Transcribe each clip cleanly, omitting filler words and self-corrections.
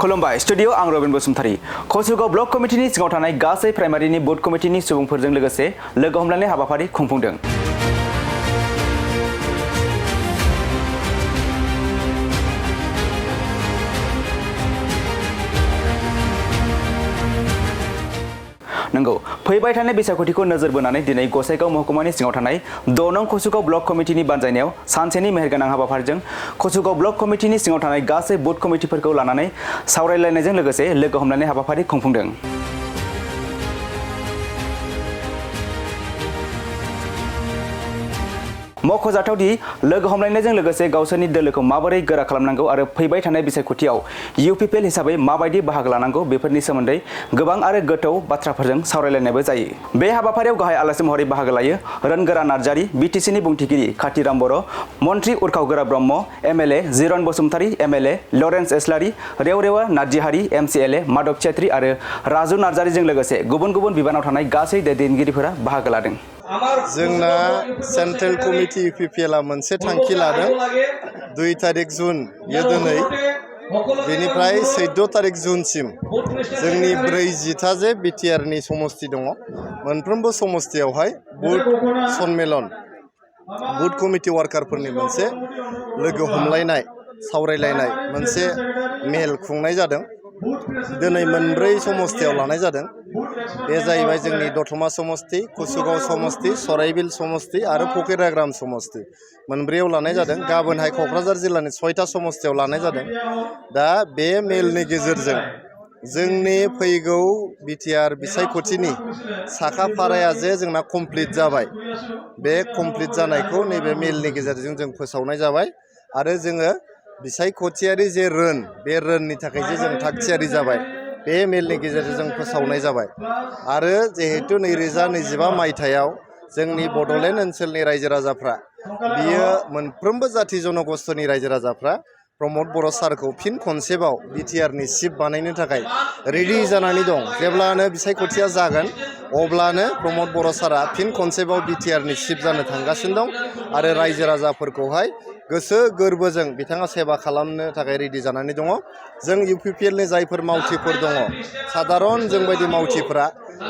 खुलुमबाय स्टुडिअ आं रबिन बसुमतारी कसुगाव ब्लक कमिटिनि सिङाव थानाय गासै प्राइमारिनि बुथ कमिटिनि सुबुंफोरजों लोगोसे लोगो हमलायनाय हाबाफारि खुंफुंदों। नंगौ फैबाय थानाय बैसागुथिखौ नोजोर बोनानै दिनै गसाइगाव महकुमानि सिङाव थानाय 6 नं कसुगाव ब्लक कमिटिनि बानजायनायाव सानसेनि मेहेरगोनां हाबाफारिजों कसुगाव ब्लक कमिटिनि सिङाव थानाय गासै बुथ कमिटिफोरखौ लानानै सावरायलायनायजों लोगोसे लोगो हमलायनाय हाबाफारि खुंफुंदों। मख'जाथावदि लोगो हमलायनायजों लोगोसे गावसोरनि दोलोखौ माबोरै गोरा खालामनांगौ आरो फैबाय थानाय बिसायख'थियाव UPPL हिसाबै माबायदि बाहागो लानांगौ बेफोरनि सोमोन्दै गोबां आरो गोथौ बाथ्राफोरजों सावरायलायनायबो जायो। बे हाबाफारियाव गाहाय आलासि महरै बाहागो लायो रोनगोरा नार्जारी, BTCनि बुंथिगिरि कातिराम बर', मन्त्रि उरखावगोरा Brahma, MLA Jiron Basumatary, MLA Lawrence Islary, रेवरेवा नार्जिहारी, MCLA माधव छेत्री आरो राजु नार्जारीजों लोगोसे गुबुन गुबुन बिबानाव थानाय गासै दैदेनगिरिफोरा बाहागो लादों। जोंना सेन्ट्रेल कमिटि UPPL मोनसे थांखि लादों 2 तारिख जुन बे दिनै बेनिफ्राय 14 तारिख जुनसिम जोंनि 40 जे BTR नि समस्ति दङ मोनफ्रोमबो समस्तियावहाय बुथ सन्मेलन बुथ कमिटि वार्कारफोरनि मोनसे लोगो हमलायनाय सावरायलायनाय मोनसे मेल खुंनाय जादों। दिनै मोनब्रै समस्तियाव लानाय जादों। बे जाहैबाय जोंनि दतमा समस्ति, कसुगाव समस्ति, सराइबिल समस्ति आरो फकिराग्राम समस्ति मोनब्रैयाव लानाय जादों। गाबोनहाय क'क्राझार जिल्लानि 6था समस्तियाव लानाय जादों। दा बे मेलनि गेजेरजों जोंनि फैगौ BTR बिसायख'थिनि साखाफाराया जे जोंना कमप्लिट जाबाय बे कमप्लिट जानायखौ नैबे मेलनि गेजेरजों जों फोसावनाय जाबाय आरो जोङो बिसायख'थियारि जे रोन बे रोननि थाखाय जे जों थागथियारि जाबाय बे मेलनि गेजेरजों जों फोसावनाय जाबाय आरो जिहेतु 2025 मायथाइयाव जोंनि बड'लेण्ड ओनसोलनि रायजो राजाफ्रा बियो मोनफ्रोमबो जाथि जनगोष्ठीनि रायजो राजाफ्रा प्रमद बर' सारखौ फिन खनसेबाव BTR नि चिफ बानायनो थाखाय रेडि जानानै दं। जेब्लानो बिसायख'थिया जागोन अब्लानो प्रमद बर' सारा फिन खनसेबाव BTR नि चिफ जानो थांगासिनो दं आरो रायजो राजाफोरखौहाय गोसो गोरबोजों बिथाङा सेवा खालामनो थाखाय रेडि जानानै दङ। जों UPPL नि जायफोर मावथिफोर दङ साधारन जोंबायदि मावथिफोरा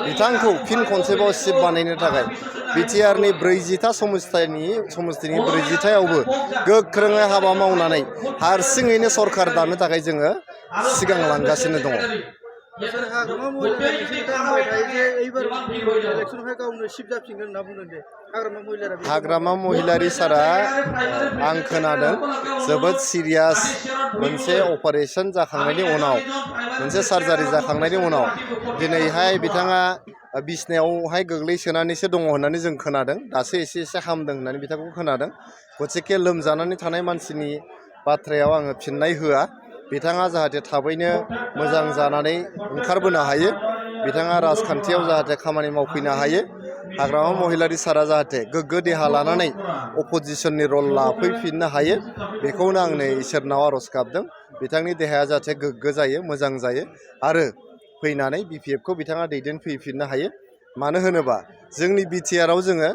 बिथांखौ फिन खनसेबाव चिफ बानायनो थाखाय BTR नि 40था समस्तिनि 40थायावबो गोख्रोङै हाबा मावनानै हारसिङैनो सरकार दानो थाखाय जोङो सिगां लांगासिनो दङ। हाग्रामा महिलारी सारा आं खोनादों जोबोद सिरियास मोनसे अपारेशन जाखांनायनि उनाव मोनसे सार्जारि जाखांनायनि उनाव दिनैहाय बिथाङा बिसनायावहाय गोग्लैसोनानैसो दङ होननानै जों खोनादों। दासो एसे हामदों होननानै बिथांखौ खोनादों। गथिखे लोमजानानै थानाय मानसिनि बाथ्रायाव आङो फिननाय होआ। बिथाङा जाहाथे थाबैनो मोजां जानानै ओंखारबोनो हायो, बिथाङा राजखान्थियाव जाहाथे खामानि मावफैनो हायो, हाग्रामा महिलारी सारा जाहाथे गोग्गो देहा लानानै अपोजिशननि रल लाफैफिननो हायो बेखौनो आं नै इसोरनाव आर'ज गाबदों। बिथांनि देहाया जाहाथे गोग्गो जायो, मोजां जायो आरो फैनानै BPF खौ बिथाङा दैदेनफैफिननो हायो। मानो होनोबा जोंनि BTR जोङो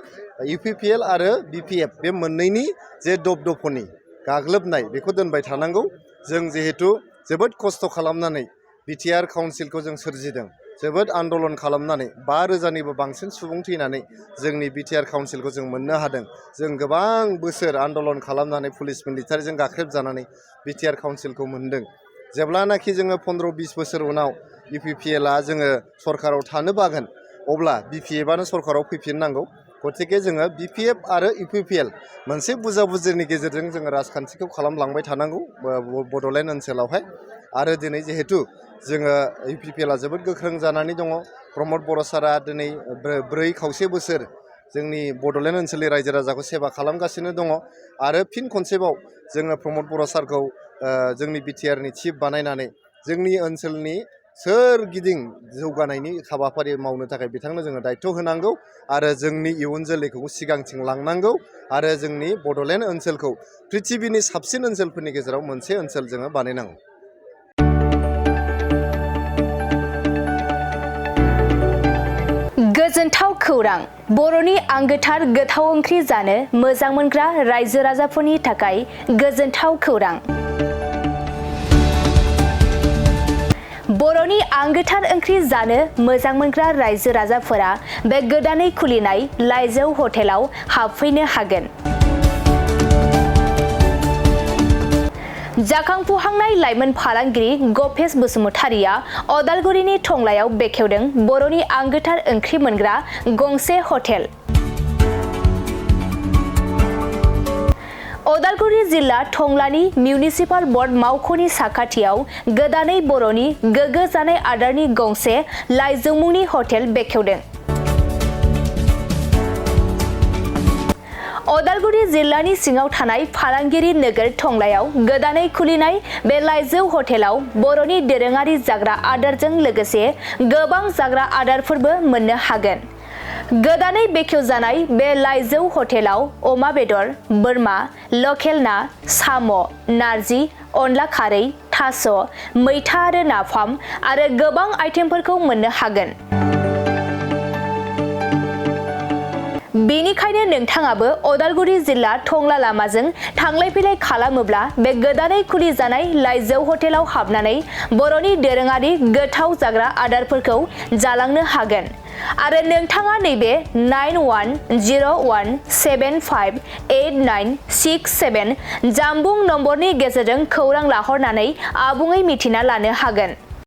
UPPL आरो BPF बे मोननैनि जे दपदपनि गाग्लोबनाय बेखौ दोनबाय थानांगौ। जों जिहेतु जोबोद खस्थ' खालामनानै BTR काउन्सिलखौ जों सोरजिदों, जोबोद आन्दलन खालामनानै 5,000निबो बांसिन सुबुं थैनानै जोंनि BTR काउन्सिलखौ जों मोननो हादों। जों गोबां बोसोर आन्दलन खालामनानै पुलिस मिलिटारिजों गाख्रेबजानानै BTR काउन्सिलखौ मोनदों। जेब्लानाखि जोङो 15-20 बोसोर उनाव UPPL जोङो सरकाराव थानो बागोन अब्ला BPF आनो सरकाराव फैफिननांगौ। गथिखे जोङो BPF आरो UPPL मोनसे बुजाबुजिनि गेजेरजों जोङो राजखान्थिखौ खालामलांबाय थानांगौ बड'लेण्ड ओनसोलावहाय। आरो दिनै जिहेतु जोङो UPPL जोबोद गोख्रों जानानै दङ। प्रमद बर' सारा दिनै 4 बोसोर जोंनि बड'लेण्ड ओनसोलनि रायजो राजाखौ सेवा खालामगासिनो दङ आरो फिन खनसेबाव जोङो प्रमद बर' सारखौ जोंनि BTR नि चिफ बानायनानै जोंनि ओनसोलनि सोरगिदिं जौगानायनि हाबाफारि मावनो थाखाय बिथांनो जोङो दायथ' होनांगौ आरो जोंनि इयुन जोलैखौ सिगांथिं लांनांगौ आरो जोंनि बड'लेण्ड ओनसोलखौ पृथिबिनि साबसिन ओनसोलफोरनि गेजेराव मोनसे ओनसोल जोङो बानायनांगौ। गोजोनथाव खौरां बर'नि आंगोथार गोथाव ओंख्रि जानो मोजां मोनग्रा रायजो राजाफोरनि थाखाय गोजोनथाव खौरां। बर'नि आंगोथार ओंख्रि जानो मोजां मोनग्रा रायजो राजाफोरा बे गोदानै खुलिनाय लाइजौ हटेलाव हाबफैनो हागोन। जाखांफुहांनाय लाइमोन फालांगिरि गपेश बसुमतारिया अदालगुरिनि टंलायाव बेखेवदों बर'नि आंगोथार ओंख्रि मोनग्रा गंसे हटेल। अदालगुरि जिल्ला टंलानि मिउनिसिपाल बर्ड मावख'नि साखाथियाव गोदानै बर'नि गोग्गो जानाय आदारनि गंसे लाइजौ मुंनि हटेल बेखेवदों। अदालगुरि जिल्लानि सिङाव थानाय फालांगिरि नोगोर टंलायाव गोदानै खुलिनाय बे लाइजौ हटेलाव बर'नि दोरोङारि जाग्रा आदारजों लोगोसे गोबां जाग्रा आदारफोरबो मोननो हागोन। गोदानै बेखेवजानाय बे लाइजौ हटेलाव अमा बेदर, बोरमा, लकेल ना, साम', नारजि, अनला खारै, थास', मैथा आरो नाफाम आरो गोबां आइटेमफोरखौ मोननो हागोन। बेनिखायनो नोंथाङाबो अदालगुरि जिल्ला टंला लामाजों थांलाय फैलाय खालामोब्ला बे गोदानै खुलिजानाय लाइजौ हटेलाव हाबनानै बर'नि दोरोङारि गोथाव जाग्रा आदारफोरखौ जालांनो हागोन। आरो नोंथाङा नैबे 9101758967 जानबुं नम्बरनि गेजेरजों खौरां लाहरनानै आबुङै मिथिना लानो हागोन।